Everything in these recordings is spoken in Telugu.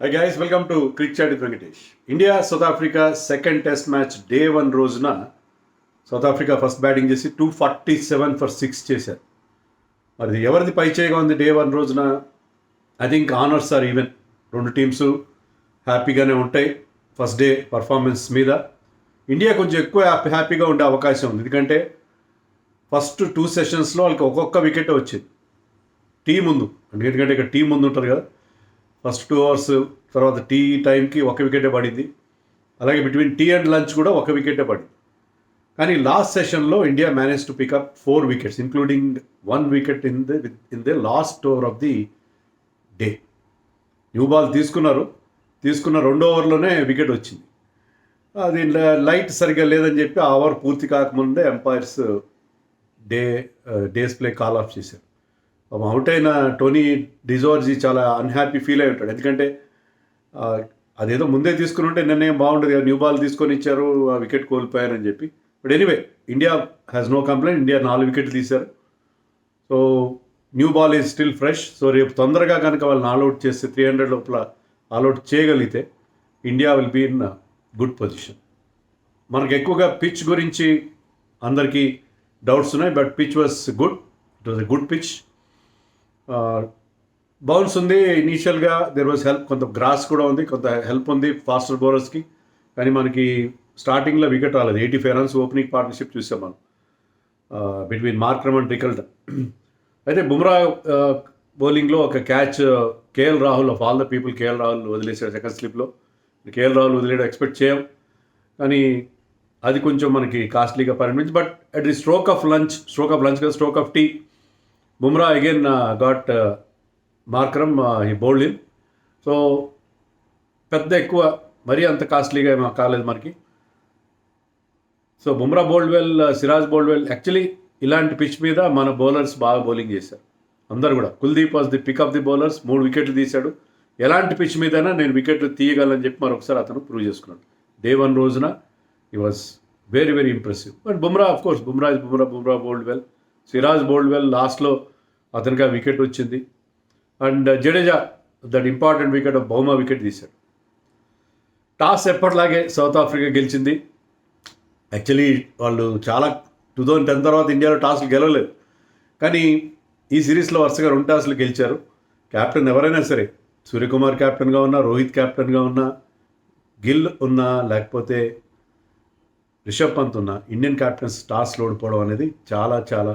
Hi guys, welcome to Cricket Chat with Venkatesh. India south Africa second test match day 1 రోజున సౌత్ ఆఫ్రికా ఫస్ట్ బ్యాటింగ్ చేసి 247 ఫర్ 6 చేశారు. మరి ఎవరిది పైచేయగా ఉంది డే 1 రోజున? I think honours are even. రెండు టీమ్స్ హ్యాపీగానే ఉంటాయి ఫస్ట్ డే పర్ఫార్మెన్స్ మీద. ఇండియా కొంచెం ఎక్కువ హ్యాపీగా ఉండే అవకాశం ఉంది, ఎందుకంటే ఫస్ట్ 2 సెషన్స్లో వాళ్ళకి ఒక్కొక్క వికెట్ వచ్చింది టీ ముందు. ఎందుకంటే ఇక్కడ టీ ముందు ఉంటారు కదా, ఫస్ట్ 2 అవర్స్ తర్వాత టీ టైంకి ఒక వికెటే పడింది. అలాగే బిట్వీన్ టీ అండ్ లంచ్ కూడా ఒక వికెటే పడింది. కానీ లాస్ట్ సెషన్లో India manage to pick up 4 wickets including 1 wicket in the last over of the day. New ball తీసుకున్న 2 ఓవర్లోనే వికెట్ వచ్చింది. అది లైట్ సరిగ్గా లేదని చెప్పి ఆ ఓవర్ పూర్తి కాకముందే umpires day's play call off చేశారు. అవుట్ అయిన టోనీ డిజోర్జీ చాలా అన్హ్యాపీ ఫీల్ అయి ఉంటాడు, ఎందుకంటే అదేదో ముందే తీసుకుని ఉంటే నిన్నేం బాగుండదు కదా, న్యూ బాల్ తీసుకొని ఇచ్చారు, ఆ వికెట్ కోల్పోయారని చెప్పి. But anyway, India has no complaint. India 4 వికెట్లు తీశారు. So new ball is still fresh. So రేపు తొందరగా కనుక వాళ్ళని ఆల్అౌట్ చేస్తే 300 లోపల ఆల్అౌట్ చేయగలిగితే India will be in good position. మనకు ఎక్కువగా పిచ్ గురించి అందరికీ డౌట్స్ ఉన్నాయి, but pitch was good. It was a good pitch. Bounce ఉంది ఇనీషియల్గా, దెర్ వాజ్ హెల్ప్, కొంత గ్రాస్ కూడా ఉంది, కొంత హెల్ప్ ఉంది ఫాస్టర్ బౌలర్స్కి. కానీ మనకి స్టార్టింగ్లో వికెట్ రాలేదు. 85 రన్స్ ఓపెనింగ్ పార్ట్నర్షిప్ చూసాం మనం బిట్వీన్ మార్క్రమ్ అండ్ రికల్టన్. అయితే బుమ్రా బౌలింగ్లో ఒక catch KL Rahul, of all the people KL Rahul వదిలేసాడు సెకండ్ స్లిప్లో. కేఎల్ రాహుల్ వదిలేయడం ఎక్స్పెక్ట్ చేయం, కానీ అది కొంచెం మనకి కాస్ట్లీగా పరిణమించి. But at the stroke of tea, Bumrah again got Markram, ఈ బౌల్డ్ ఇన్. సో పెద్ద ఎక్కువ మరీ అంత కాస్ట్లీగా ఏమో కాలేదు మనకి. So Bumrah bowled well, Siraj bowled well. Actually ఇలాంటి పిచ్ మీద మన బౌలర్స్ బాగా బౌలింగ్ చేశారు అందరు కూడా. Kuldeep was the pick of the bowlers, 3 వికెట్లు తీశాడు. ఎలాంటి పిచ్ మీదైనా నేను వికెట్లు తీయగలని చెప్పి మరొకసారి అతను ప్రూవ్ చేసుకున్నాడు. డే 1 రోజున ఈ was very very impressive. But Bumrah of course, Bumrah bowled well, Siraj bowled well. లాస్ట్లో అతనికి ఆ వికెట్ వచ్చింది. And Jadeja that important wicket of Bavuma wicket తీశాడు. టాస్ ఎప్పటిలాగే సౌత్ ఆఫ్రికా గెలిచింది. యాక్చువల్లీ వాళ్ళు చాలా 2010 తర్వాత ఇండియాలో టాస్లు గెలవలేదు, కానీ ఈ సిరీస్లో వరుసగా 2 టాస్లు గెలిచారు. కెప్టెన్ ఎవరైనా సరే, సూర్యకుమార్ కెప్టెన్గా ఉన్నా, రోహిత్ కెప్టెన్గా ఉన్నా, గిల్ ఉన్నా, లేకపోతే రిషబ్ పంత్ ఉన్నా, ఇండియన్ కెప్టెన్స్ టాస్లో ఓడిపోవడం అనేది చాలా చాలా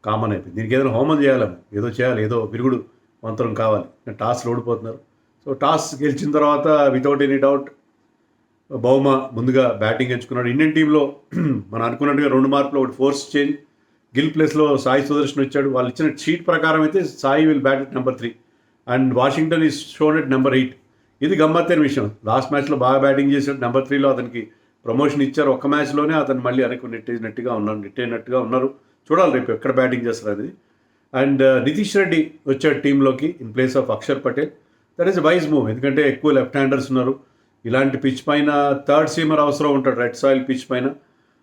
కామన్ అయిపోయింది. దీనికి ఏదైనా హోమం చేయాలి, ఏదో చేయాలి, ఏదో విరుగుడు మంత్రం కావాలి. టాస్లో ఓడిపోతున్నారు. సో టాస్ గెలిచిన తర్వాత వితౌట్ ఎనీ డౌట్ బౌమా ముందుగా బ్యాటింగ్ ఎంచుకున్నాడు. ఇండియన్ టీంలో మనం అనుకున్నట్టుగా 2 మార్పులు, ఒకటి ఫోర్స్ చేంజ్. గిల్ ప్లేస్లో సాయి సుదర్శన్ వచ్చాడు. వాళ్ళు ఇచ్చిన షీట్ ప్రకారం అయితే Sai will bat at number 3 and Washington is shown at number 8. ఇది గమ్మత్తైన విషయం. లాస్ట్ మ్యాచ్లో బాగా బ్యాటింగ్ చేశాడు. నెంబర్ 3లో అతనికి ప్రమోషన్ ఇచ్చారు. ఒక్క మ్యాచ్లోనే అతను మళ్ళీ వెనక్కి నెట్టేనట్టుగా ఉన్నారు. చూడాలి రేపు ఎక్కడ బ్యాటింగ్ చేస్తారు అనేది. అండ్ నితీష్ రెడ్డి వచ్చాడు టీంలోకి in place of Axar Patel. That is wise move, ఎందుకంటే ఎక్కువ లెఫ్ట్ హ్యాండర్స్ ఉన్నారు. ఇలాంటి పిచ్ పైన థర్డ్ సీమర్ అవసరం ఉంటుంది, రెడ్ సాయిల్ పిచ్ పైన.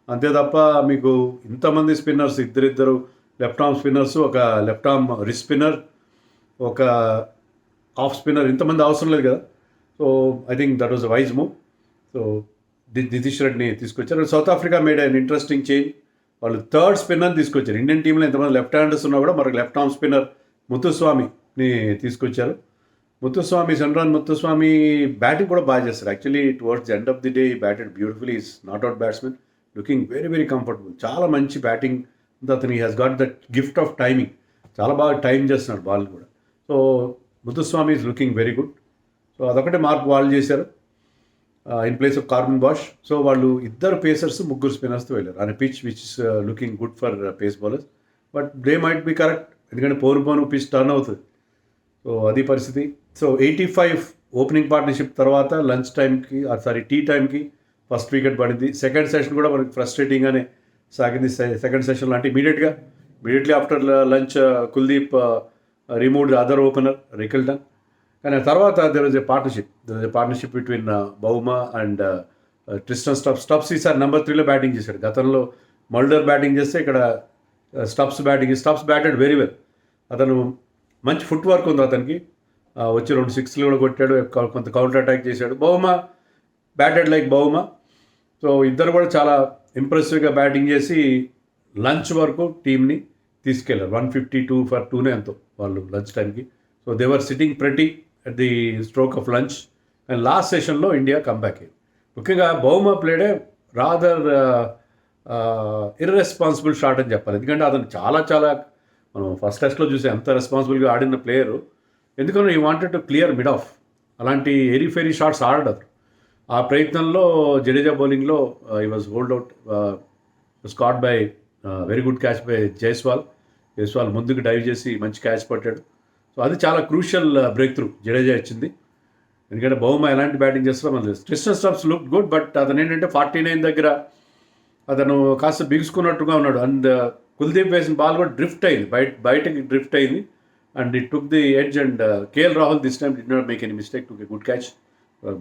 అంతే తప్ప మీకు ఇంతమంది స్పిన్నర్స్, ఇద్దరు లెఫ్ట్ ఆర్మ్ స్పిన్నర్స్, ఒక లెఫ్ట్ ఆర్మ్ రిస్ట్ స్పిన్నర్, ఒక ఆఫ్ స్పిన్నర్, ఇంతమంది అవసరం లేదు కదా. So I think that was a wise move. So Nitish రెడ్డిని తీసుకొచ్చారు. South Africa made an interesting change. వాళ్ళు థర్డ్ స్పిన్నర్ తీసుకొచ్చారు. ఇండియన్ టీంలో ఎంతమంది లెఫ్ట్ హ్యాండర్స్ ఉన్నా కూడా మరొక లెఫ్ట్ ఆర్మ్ స్పిన్నర్ ముత్తుస్వామిని తీసుకొచ్చారు. ముత్తుస్వామి బ్యాటింగ్ కూడా బాగా చేస్తారు. Actually towards the end of the day batted beautifully. Is not out batsmen, looking very very comfortable. చాలా మంచి బ్యాటింగ్. అతను has got that gift of timing. చాలా బాగా టైం చేస్తున్నాడు బాల్ కూడా. So Muthusamy is looking very good. So అదొకటే మార్పు వాళ్ళు చేశారు in place of Corbin Bosch. So వాళ్ళు 2 పేసర్స్, 3 స్పిన్నర్స్తో వెళ్ళారు అనే pitch which is looking good for pace bowlers. But they might be correct, ఎందుకంటే పోను పిచ్ టర్న్ అవుతుంది. సో అది పరిస్థితి. సో 85 ఓపెనింగ్ పార్ట్నర్షిప్ తర్వాత లంచ్ టైంకి, టీ టైంకి ఫస్ట్ వికెట్ పడింది. సెకండ్ సెషన్ కూడా మనకి ఫ్రస్ట్రేటింగ్గానే సాగింది. సెకండ్ సెషన్లో అంటే immediately after lunch Kuldeep removed the other opener Rickelton. కానీ ఆ తర్వాత there was a partnership between Bavuma and Tristan Stubbs ఈసారి నెంబర్ 3లో బ్యాటింగ్ చేశాడు. గతంలో మల్డర్ బ్యాటింగ్ చేస్తే ఇక్కడ స్టబ్స్ బ్యాటెడ్ వెరీ వెల్. అతను మంచి ఫుట్ వర్క్ ఉంది అతనికి. వచ్చి 2 సిక్స్లు కూడా కొట్టాడు, కొంత కౌంటర్ అటాక్ చేశాడు. Bavuma batted like Bavuma. So ఇద్దరు కూడా చాలా ఇంప్రెసివ్గా బ్యాటింగ్ చేసి లంచ్ వరకు టీంని తీసుకెళ్లారు. 152 ఫర్ 2 ఎంతో వాళ్ళు లంచ్ టైంకి. So they were sitting pretty at the stroke of lunch. And last సెషన్లో ఇండియా కంబ్యాక్ అయ్యింది. ముఖ్యంగా Bavuma played rather irresponsible shot అని చెప్పాలి. ఎందుకంటే అతను చాలా మనం ఫస్ట్ టెస్ట్లో చూసి ఎంత రెస్పాన్సిబుల్గా ఆడిన ప్లేయరు. ఎందుకంటే ఈ wanted to clear mid of, అలాంటి ఎరీ ఫెరీ షాట్స్ ఆడడు. ఆ ప్రయత్నంలో జడేజా బౌలింగ్లో ఈ was hold out, Scott by very good catch by Jaiswal ముందుకు డైవ్ చేసి మంచి క్యాచ్ పట్టాడు. సో అది చాలా క్రూషియల్ బ్రేక్ త్రూ జడేజా ఇచ్చింది. ఎందుకంటే బౌమా ఎలాంటి బ్యాటింగ్ చేస్తారో మనకు. Tristan Stubbs look good, but అతను ఏంటంటే 49 దగ్గర అతను కాస్త బిగుసుకున్నట్టుగా ఉన్నాడు. అండ్ కుల్దీప్ వేసిన బాల్ కూడా డ్రిఫ్ట్ అయింది, బయటకి డ్రిఫ్ట్ అయింది. And it took the edge. And KL Rahul this time did not make any mistake, took a good catch.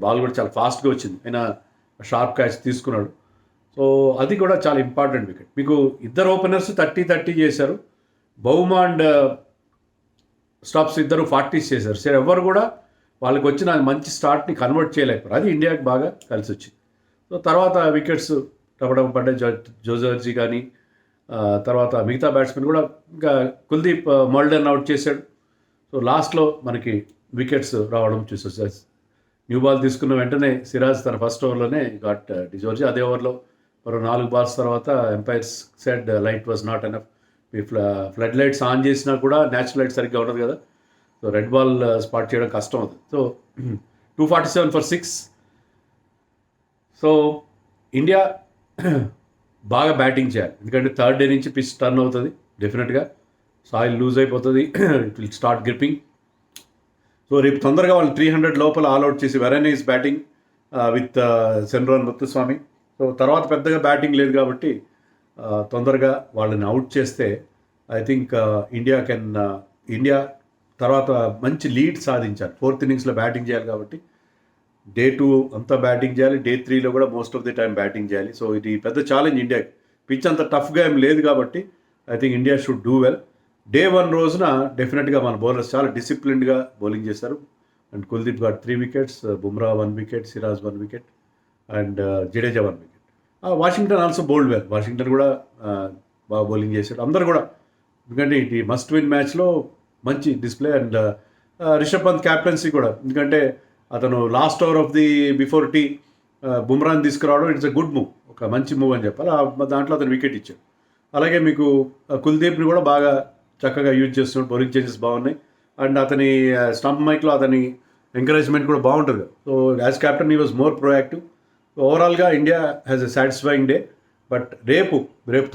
Ball కూడా చాలా ఫాస్ట్గా వచ్చింది, ఆయన షార్ప్ క్యాచ్ తీసుకున్నాడు. సో అది కూడా చాలా ఇంపార్టెంట్ వికెట్. మీకు ఇద్దరు ఓపెనర్స్ 30 చేశారు. బౌమా అండ్ స్టాప్స్ ఇద్దరు 40s చేశారు. సరే ఎవరు కూడా వాళ్ళకి వచ్చిన మంచి స్టార్ట్ని కన్వర్ట్ చేయలేకపోయారు. అది ఇండియాకి బాగా కలిసి వచ్చింది. సో తర్వాత వికెట్స్ టపటం పడ్డాయి. జోజర్జీ కానీ తర్వాత మిగతా బ్యాట్స్మెన్ కూడా. ఇంకా కుల్దీప్ మల్డన్ అవుట్ చేశాడు. సో లాస్ట్లో మనకి వికెట్స్ రావడం చూసేసారు. న్యూ బాల్ తీసుకున్న వెంటనే సిరాజ్ తన ఫస్ట్ ఓవర్లోనే గాట్ డిజోర్జీ. అదే ఓవర్లో మరో 4 balls తర్వాత umpires said light was not enough. మీ ఫ్లడ్ లైట్స్ ఆన్ చేసినా కూడా న్యాచురల్ లైట్ సరిగ్గా ఉండదు కదా. సో రెడ్ బాల్ స్పాట్ చేయడం కష్టం అవుతుంది. So 247 for 6. సో ఇండియా బాగా బ్యాటింగ్ చేయాలి, ఎందుకంటే థర్డ్ డే నుంచి పిచ్ టర్న్ అవుతుంది డెఫినెట్గా. సాయిల్ లూజ్ అయిపోతుంది, it will start gripping. So రేపు తొందరగా వాళ్ళు 300 లోపల ఆల్అౌట్ చేసి Verreynne is batting with Senuran Muthusamy. So తర్వాత పెద్దగా బ్యాటింగ్ లేదు కాబట్టి తొందరగా వాళ్ళని అవుట్ చేస్తే ఐ థింక్ ఇండియా తర్వాత మంచి లీడ్ సాధించాలి. 4th innings బ్యాటింగ్ చేయాలి కాబట్టి Day 2 అంతా బ్యాటింగ్ చేయాలి, Day 3 కూడా most of the time batting చేయాలి. సో ఇది పెద్ద ఛాలెంజ్ ఇండియాకి. పిచ్ అంత టఫ్గా ఏం లేదు కాబట్టి I think India should do well. Day 1 రోజున డెఫినెట్గా మన బౌలర్స్ చాలా డిసిప్లిన్డ్గా బౌలింగ్ చేశారు. And Kuldeep got 3 wickets, Bumrah 1 wicket, Siraj 1 wicket, and Jadeja 1 wicket. Washington also bowled well. Washington కూడా బాగా బౌలింగ్ చేశాడు. అందరు కూడా, ఎందుకంటే ఇది మస్ట్ విన్ మ్యాచ్లో మంచి display. And Rishabh Pant captaincy కూడా, ఎందుకంటే అతను last over of the before tea బుమ్రాని తీసుకురావడం ఇట్స్ ఎ గుడ్ మూవ్, ఒక మంచి మూవ్ అని చెప్పాలి. దాంట్లో అతను వికెట్ ఇచ్చాడు. అలాగే మీకు కుల్దీప్ని కూడా బాగా చక్కగా యూజ్ చేస్తున్నాడు. బౌలింగ్ చేంజెస్ బాగున్నాయి. అండ్ అతని స్టంప్ మైక్లో అతని ఎంకరేజ్మెంట్ కూడా బాగుంటుంది. So as captain he was more proactive. ఓవరాల్గా India has a satisfying day. But రేపు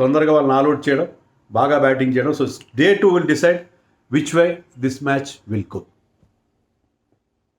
తొందరగా వాళ్ళని ఆల్అౌట్ చేయడం, బాగా బ్యాటింగ్ చేయడం. So Day 2 will decide which way this match will go.